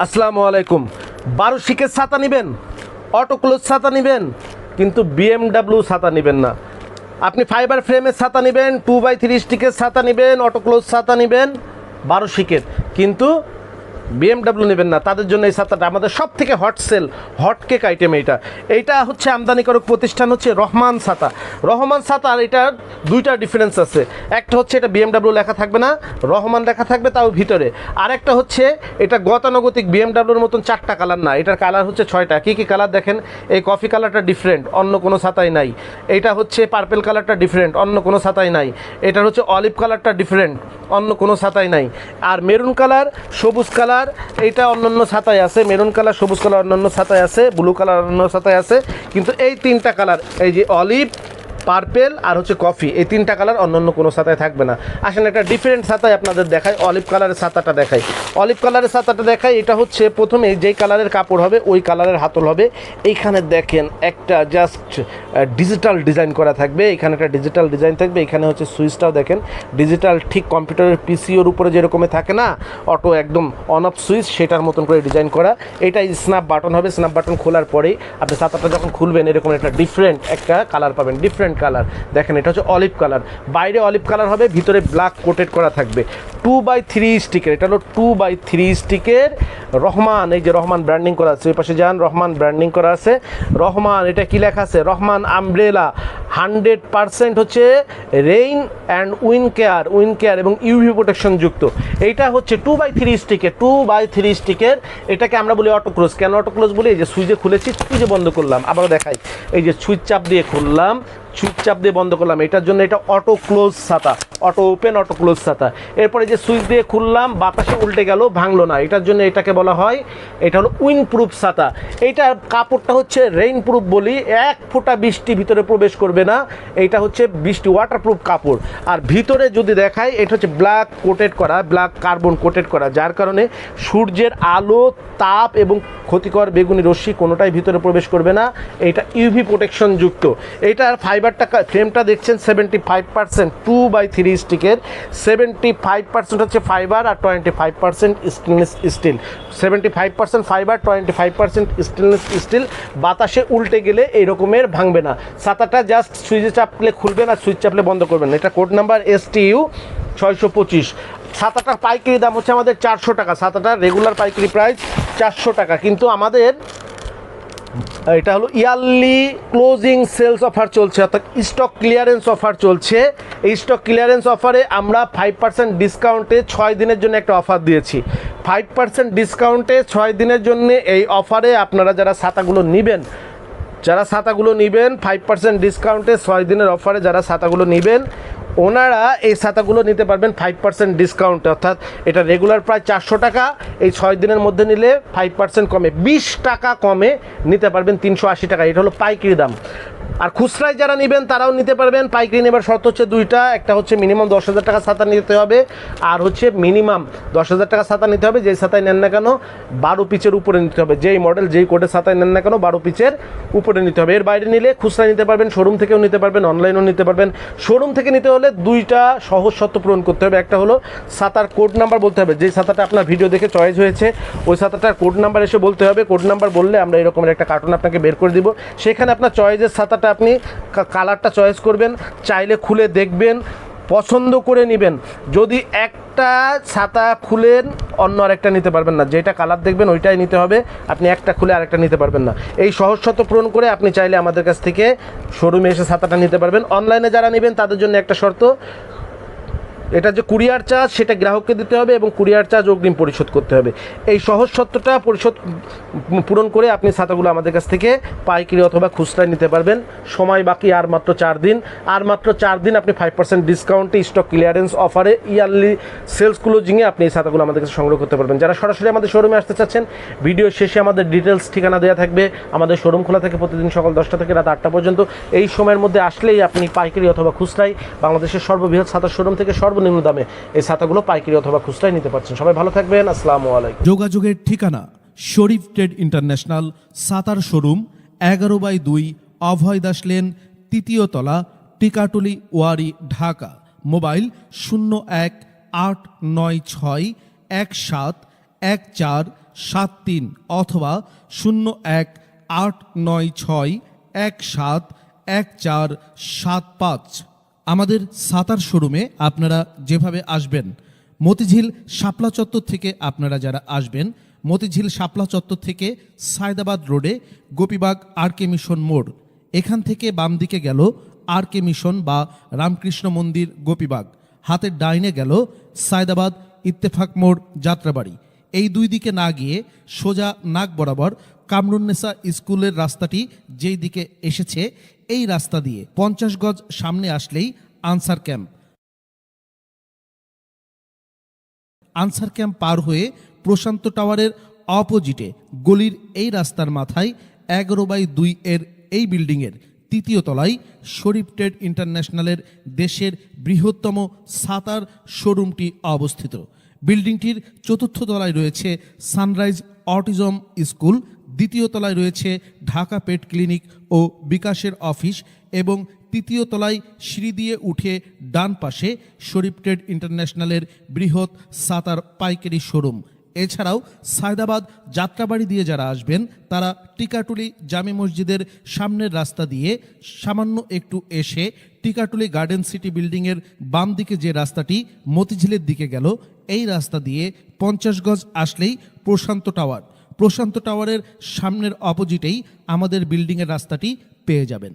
আসসালামু আলাইকুম। 12 শিকের ছাতা নেবেন, অটোক্লোজ ছাতা নেবেন, কিন্তু BMW ছাতা নেবেন না। আপনি ফাইবার ফ্রেমের ছাতা নেবেন, 2x3 স্টিকের ছাতা নেবেন, অটোক্লোজ ছাতা নেবেন 12 শিকের, কিন্তু BMW নেবেন না। তাদের জন্য এই ছাতাটা আমাদের সব থেকে hot sell, hot cake item. এইটা হচ্ছে আমদানিকারক প্রতিষ্ঠান হচ্ছে রহমান ছাতা। রহমান ছাতার এটার দুইটা ডিফারেন্স আছে। একটা হচ্ছে এটা BMW লেখা থাকবে না, রহমান লেখা থাকবে তাও ভিতরে। আর একটা হচ্ছে এটা গতানুগতিক BMWর মতন 4টা কালার না, এটার কালার হচ্ছে 6টা। কী কী কালার দেখেন, এই কফি কালারটা ডিফারেন্ট, অন্য কোনো ছাতায় নাই। এইটা হচ্ছে পার্পেল কালারটা ডিফারেন্ট, অন্য কোনো ছাতায় নাই। এটার হচ্ছে অলিভ কালারটা ডিফারেন্ট, অন্য কোনো ছাতায় নাই। আর মেরুন কালার, সবুজ কালার, এইটা অন্যান্য ছাতায় আছে। মেরুন কালার, সবুজ কালার অন্যান্য ছাতায় আছে, ব্লু কালার অন্য ছাতায় আছে, কিন্তু এই 3টা কালার, এই যে অলিভ, পার্পেল আর হচ্ছে কফি, এই 3টা কালার অন্য কোনো ছাতায় থাকবে না। আসেন একটা ডিফারেন্ট ছাতায় আপনাদের দেখায়, অলিভ কালারের ছাতাটা দেখাই। অলিভ কালারের ছাতাটা দেখাই। এটা হচ্ছে প্রথমে যেই কালারের কাপড় হবে ওই কালারের হাতল হবে। এইখানে দেখেন একটা জাস্ট ডিজিটাল ডিজাইন করা থাকবে, এখানে একটা ডিজিটাল ডিজাইন থাকবে। এখানে হচ্ছে সুইচটাও দেখেন ডিজিটাল, ঠিক কম্পিউটারের পিসিওর উপরে যেরকমে থাকে না অটো একদম অন অফ সুইচ, সেটার মতন করে ডিজাইন করা। এটা স্ন্যাপ বাটন হবে, স্ন্যাপ বাটন খোলার পরেই আপনি ছাতাটা যখন খুলবেন এরকম একটা ডিফারেন্ট একটা কালার পাবেন, ডিফারেন্ট কালার। দেখেন এটা হচ্ছে অলিভ কালার, বাইরে অলিভ কালার হবে, ভিতরে ব্ল্যাক কোটেড করা থাকবে। 2x3 স্টিকের, এটা হলো 2x3 স্টিকের রহমান। এই যে রহমান ব্র্যান্ডিং করা আছে, ওই পাশে যান, রহমান ব্র্যান্ডিং করা আছে। রহমান, এটা কি লেখা আছে, রহমান আমব্রেলা 100% হচ্ছে রেইন অ্যান্ড উইন কেয়ার এবং ইউভি প্রোটেকশন যুক্ত। এইটা হচ্ছে 2x3 স্টিকের, 2x3 স্টিকের। এটাকে আমরা বলি অটোক্লোজ। কেন অটোক্লোজ বলি, এই যে সুইচে খুলেছি, সুইচে বন্ধ করলাম, আবারও দেখাই, এই যে সুইচ চাপ দিয়ে খুললাম, সুইচ চাপ দিয়ে বন্ধ করলাম। এটার জন্য এটা অটো ক্লোজ ছাতা, অটো ওপেন অটো ক্লোজ ছাতা। এরপরে যে সুইচ দিয়ে খুললাম, বাতাসে উল্টে গেল, ভাঙলো না, এটার জন্য এটাকে বলা হয়, এটা হলো উইন প্রুফ ছাতা। এইটার কাপড়টা হচ্ছে রেইন প্রুফ বলি, 1 ফোঁটা বৃষ্টি ভিতরে প্রবেশ করবে না। এইটা হচ্ছে বৃষ্টি ওয়াটারপ্রুফ কাপড়। আর ভিতরে যদি দেখাই, এটা হচ্ছে ব্ল্যাক কোটেড করা, ব্ল্যাক কার্বন কোটেড করা, যার কারণে সূর্যের আলো, তাপ এবং ক্ষতিকর বেগুনি রশ্মি কোনোটাই ভিতরে প্রবেশ করবে না। এটা ইউভি প্রোটেকশন যুক্ত। এইটার ফাইবারটা, ফ্রেমটা দেখছেন 75% 2x3 স্টিকের, 75% হচ্ছে ফাইবার আর 25% stainless steel. 75% fibre, 25% stainless steel. বাতাসে উল্টে গেলে এই রকমের ভাঙবে না। ছাতাটা জাস্ট সুইচে চাপলে খুলবেন আর সুইচ চাপলে বন্ধ করবেন। এটা কোড নাম্বার STU 625। ছাতাটার পাইকারি দাম হচ্ছে আমাদের 400 টাকা। ছাতাটার রেগুলার পাইকারি প্রাইস 400 টাকা, কিন্তু আমাদের এটা হলো ইয়ারলি ক্লোজিং সেলস অফার চলছে, অর্থাৎ স্টক ক্লিয়ারেন্স অফার চলছে। এই স্টক ক্লিয়ারেন্স অফারে আমরা 5% ডিসকাউন্টে 6 দিনের জন্য একটা অফার দিয়েছি। 5% ডিসকাউন্টে 6 দিনের জন্য এই অফারে আপনারা যারা ছাতাগুলো নেবেন, 5% ডিসকাউন্টে 6 দিনের অফারে যারা ছাতাগুলো নেবেন, ওনারা এই ছাতাগুলো নিতে পারবেন 5% ডিসকাউন্টে। অর্থাৎ এটা রেগুলার প্রায় 400 টাকা, এই 6 দিনের মধ্যে নিলে 5% কমে 20 টাকা কমে নিতে পারবেন 380 টাকা। এটা হলো পাইকারি দাম। আর খুচরায় যারা নেবেন তারাও নিতে পারবেন। পাইকারি নেবার শর্ত হচ্ছে দুইটা, একটা হচ্ছে মিনিমাম 10,000 টাকা ছাতা নিতে হবে, আর হচ্ছে মিনিমাম 10,000 টাকা ছাতা নিতে হবে। যেই ছাতায় নেন না কেন 12 পিচের উপরে নিতে হবে, যেই মডেল যেই কোডের ছাতায় নেন না কেন 12 পিচের উপরে নিতে হবে। এর বাইরে নিলে খুচরা নিতে পারবেন, শোরুম থেকেও নিতে পারবেন, অনলাইনেও নিতে পারবেন। শোরুম থেকে নিতে হলে দুইটা সহজ শর্ত পূরণ করতে হবে। একটা হলো ছাতার কোড নাম্বার বলতে হবে, যেই ছাতাটা আপনার ভিডিও দেখে চয়েস হয়েছে ওই ছাতাটার কোড নাম্বার এসে বলতে হবে। কোড নাম্বার বললে আমরা এরকমের একটা কার্টুন আপনাকে বের করে দিব। সেখানে আপনার চয়েসের ছাতাটা আপনি কালারটা চয়েস করবেন, চাইলে খুলে দেখবেন, পছন্দ করে নেবেন। যদি একটা ছাতা খুলেন অন্য আরেকটা নিতে পারবেন না, যেটা কালার দেখবেন ওইটাই নিতে হবে। আপনি একটা খুলে আরেকটা নিতে পারবেন না। এই সহজ শর্ত পূরণ করে আপনি চাইলে আমাদের কাছ থেকে শোরুমে এসে ছাতাটা নিতে পারবেন। অনলাইনে যারা নেবেন তাদের জন্য একটা শর্ত, এটা যে কুরিয়ার চার্জ সেটা গ্রাহককে দিতে হবে এবং কুরিয়ার চার্জ অগ্রিম পরিশোধ করতে হবে। এই সহজ শর্তটা পূরণ করে আপনি ছাতাগুলো আমাদের কাছ থেকে পাইকারি অথবা খুচরায় নিতে পারবেন। সময় বাকি আর মাত্র 4 দিন, আর মাত্র 4 দিন আপনি 5% ডিসকাউন্টে স্টক ক্লিয়ারেন্স অফারে ইয়ারলি সেলস ক্লোজিংয়ে আপনি এই ছাতাগুলো আমাদের কাছে সংগ্রহ করতে পারবেন। যারা সরাসরি আমাদের শোরুমে আসতে চাচ্ছেন, ভিডিও শেষে আমাদের ডিটেলস ঠিকানা দেওয়া থাকবে। আমাদের শোরুম খোলা থাকে প্রতিদিন সকাল 10টা থেকে রাত 8টা পর্যন্ত। এই সময়ের মধ্যে আসলেই আপনি পাইকারি অথবা খুচরায় বাংলাদেশের সর্ববৃহৎ ছাতার শোরুম থেকে সর্বনিম্ন দামে এই ছাতাগুলো পাইকারি অথবা খুচরায় নিতে পারছেন। সবাই ভালো থাকবেন, আসসালামু আলাইকুম। যোগাযোগের ঠিকানা শরীফ ট্রেড ইন্টারন্যাশনাল ছাতার শোরুম, 11/2 অভয় দাস লেন, 3য় তলা, টিকাটুলি, ওয়ারী, ঢাকা। মোবাইল 018961714141 অথবা 01-896-171475। আমাদের সাতার শোরুমে আপনারা যেভাবে আসবেন, মতিঝিল শাপলা চত্বর থেকে আপনারা যারা আসবেন, মতিঝিল শাপলা চত্বর থেকে সায়দাবাদ রোডে গোপীবাগ আরকে মিশন মোড়, এখান থেকে বাম দিকে গেল আরকে মিশন বা রামকৃষ্ণ মন্দির গোপীবাগ, হাতের ডাইনে গেল সায়দাবাদ ইত্তেফাক মোড় যাত্রাবাড়ি। এই দুই দিকে না গিয়ে সোজা নাক বরাবর কামরুন্নেসা স্কুলের রাস্তাটি যেই দিকে এসেছে, এই রাস্তা দিয়ে 50 গজ সামনে আসলেই আনসার ক্যাম্প। আনসার ক্যাম্প পার হয়ে প্রশান্ত টাওয়ারের অপোজিটে গলির এই রাস্তার মাথায় 11/2 এর এই বিল্ডিংয়ের 3য় তলায় শরীফ ট্রেড ইন্টারন্যাশনালের দেশের বৃহত্তম সাতার শোরুমটি অবস্থিত। বিল্ডিংটির 4র্থ তলায় রয়েছে সানরাইজ অটিজম স্কুল, 2য় তলায় রয়েছে ঢাকা পেট ক্লিনিক ও বিকাশের অফিস এবং 3য় তলায় সিঁড়ি দিয়ে উঠে ডান পাশে শরীফ ট্রেড ইন্টারন্যাশনালের বৃহৎ সাতার পাইকারি শোরুম। এছাড়াও সায়দাবাদ যাত্রাবাড়ি দিয়ে যারা আসবেন তারা টিকাটুলি জামে মসজিদের সামনের রাস্তা দিয়ে সামান্য একটু এসে টিকাটুলি গার্ডেন সিটি বিল্ডিংয়ের বাম দিকে যে রাস্তাটি মতিঝিলের দিকে গেল, এই রাস্তা দিয়ে 50 গজ আসলেই প্রশান্ত টাওয়ার। প্রশান্ত টাওয়ারের সামনের অপোজিটেই আমাদের বিল্ডিংয়ের রাস্তাটি পেয়ে যাবেন।